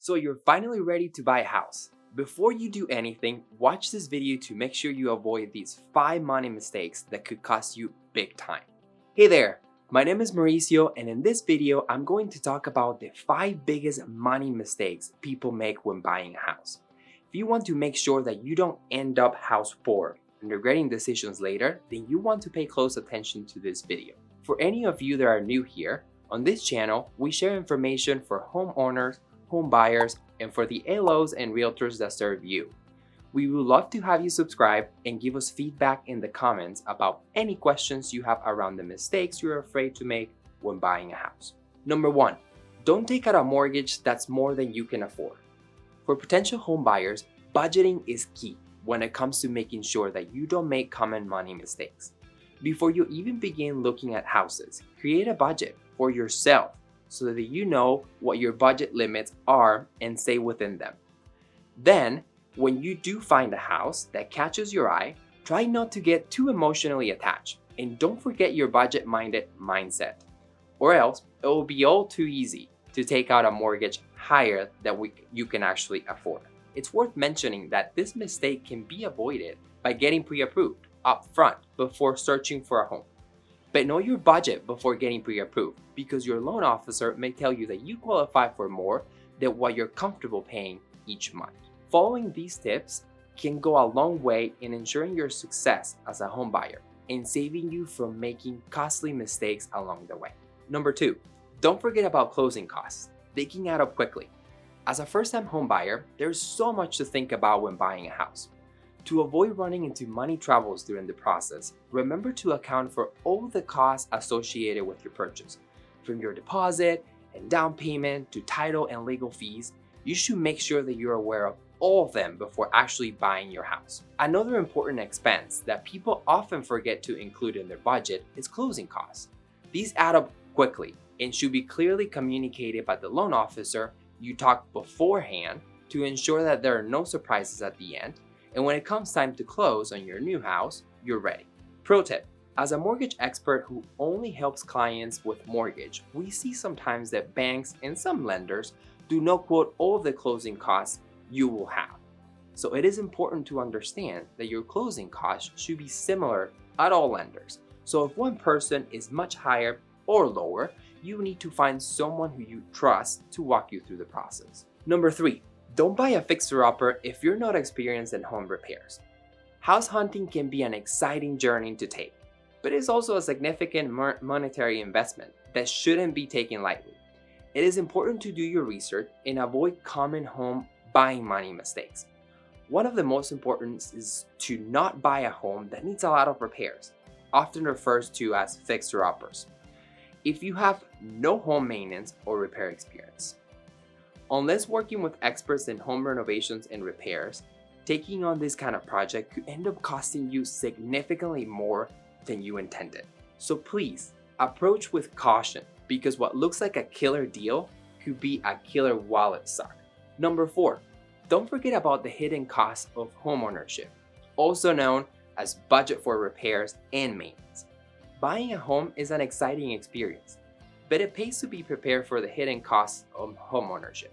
So you're finally ready to buy a house. Before you do anything, watch this video to make sure you avoid these 5 money mistakes that could cost you big time. Hey there, my name is Mauricio, and in this video, I'm going to talk about the 5 biggest money mistakes people make when buying a house. If you want to make sure that you don't end up house poor and regretting decisions later, then you want to pay close attention to this video. For any of you that are new here, on this channel, we share information for homeowners, home buyers, and for the LOs and realtors that serve you. We would love to have you subscribe and give us feedback in the comments about any questions you have around the mistakes you're afraid to make when buying a house. Number 1, don't take out a mortgage that's more than you can afford. For potential home buyers, budgeting is key when it comes to making sure that you don't make common money mistakes. Before you even begin looking at houses, create a budget for yourself so that you know what your budget limits are and stay within them. Then, when you do find a house that catches your eye, try not to get too emotionally attached and don't forget your budget-minded mindset, or else it will be all too easy to take out a mortgage higher than you can actually afford. It's worth mentioning that this mistake can be avoided by getting pre-approved up front before searching for a home. But know your budget before getting pre-approved, because your loan officer may tell you that you qualify for more than what you're comfortable paying each month. Following these tips can go a long way in ensuring your success as a home buyer and saving you from making costly mistakes along the way. Number 2, don't forget about closing costs. They can add up quickly. As a first-time home buyer, there's so much to think about when buying a house. To avoid running into money troubles during the process, remember to account for all the costs associated with your purchase. From your deposit and down payment to title and legal fees, you should make sure that you're aware of all of them before actually buying your house. Another important expense that people often forget to include in their budget is closing costs. These add up quickly and should be clearly communicated by the loan officer you talk beforehand to ensure that there are no surprises at the end. And when it comes time to close on your new house, you're ready. Pro tip: as a mortgage expert who only helps clients with mortgage, we see sometimes that banks and some lenders do not quote all of the closing costs you will have. So it is important to understand that your closing costs should be similar at all lenders. So if one person is much higher or lower, you need to find someone who you trust to walk you through the process. Number 3, don't buy a fixer-upper if you're not experienced in home repairs. House hunting can be an exciting journey to take, but it's also a significant monetary investment that shouldn't be taken lightly. It is important to do your research and avoid common home buying money mistakes. One of the most important is to not buy a home that needs a lot of repairs, often referred to as fixer-uppers, if you have no home maintenance or repair experience. Unless working with experts in home renovations and repairs, taking on this kind of project could end up costing you significantly more than you intended. So please, approach with caution, because what looks like a killer deal could be a killer wallet suck. Number 4, don't forget about the hidden costs of homeownership, also known as budget for repairs and maintenance. Buying a home is an exciting experience, but it pays to be prepared for the hidden costs of homeownership.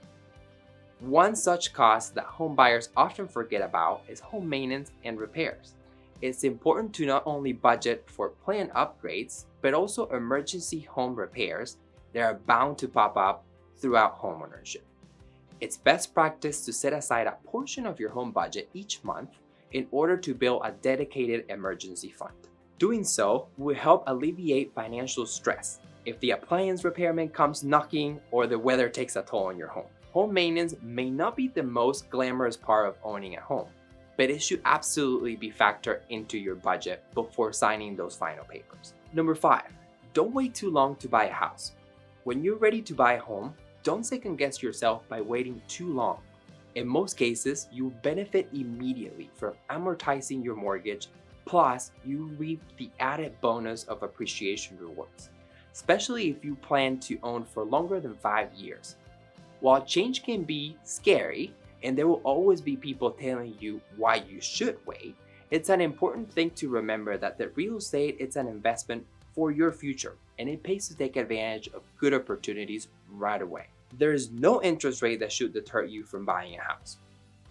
One such cost that home buyers often forget about is home maintenance and repairs. It's important to not only budget for planned upgrades, but also emergency home repairs that are bound to pop up throughout homeownership. It's best practice to set aside a portion of your home budget each month in order to build a dedicated emergency fund. Doing so will help alleviate financial stress if the appliance repairman comes knocking or the weather takes a toll on your home. Home maintenance may not be the most glamorous part of owning a home, but it should absolutely be factored into your budget before signing those final papers. Number 5, don't wait too long to buy a house. When you're ready to buy a home, don't second guess yourself by waiting too long. In most cases, you'll benefit immediately from amortizing your mortgage, plus you reap the added bonus of appreciation rewards, especially if you plan to own for longer than 5 years. While change can be scary, and there will always be people telling you why you should wait, it's an important thing to remember that the real estate is an investment for your future, and it pays to take advantage of good opportunities right away. There is no interest rate that should deter you from buying a house.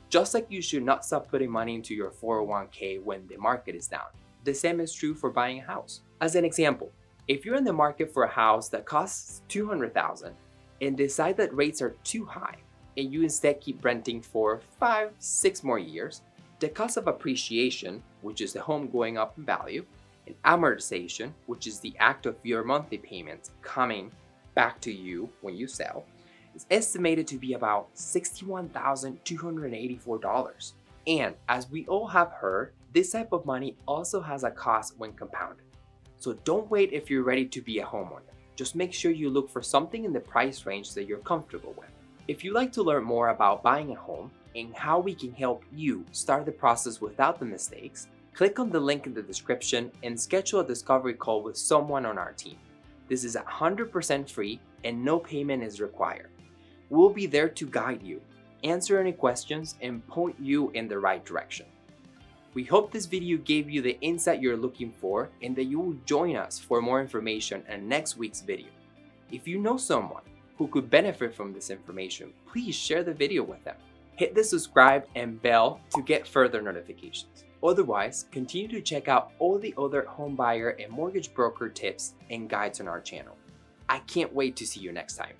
Just like you should not stop putting money into your 401k when the market is down, the same is true for buying a house. As an example, if you're in the market for a house that costs $200,000 and decide that rates are too high, and you instead keep renting for 5-6 more years, the cost of appreciation, which is the home going up in value, and amortization, which is the act of your monthly payments coming back to you when you sell, is estimated to be about $61,284. And as we all have heard, this type of money also has a cost when compounded. So don't wait if you're ready to be a homeowner. Just make sure you look for something in the price range that you're comfortable with. If you'd like to learn more about buying a home and how we can help you start the process without the mistakes, click on the link in the description and schedule a discovery call with someone on our team. This is 100% free and no payment is required. We'll be there to guide you, answer any questions, and point you in the right direction. We hope this video gave you the insight you're looking for and that you will join us for more information in next week's video. If you know someone who could benefit from this information, please share the video with them. Hit the subscribe and bell to get further notifications. Otherwise, continue to check out all the other home buyer and mortgage broker tips and guides on our channel. I can't wait to see you next time.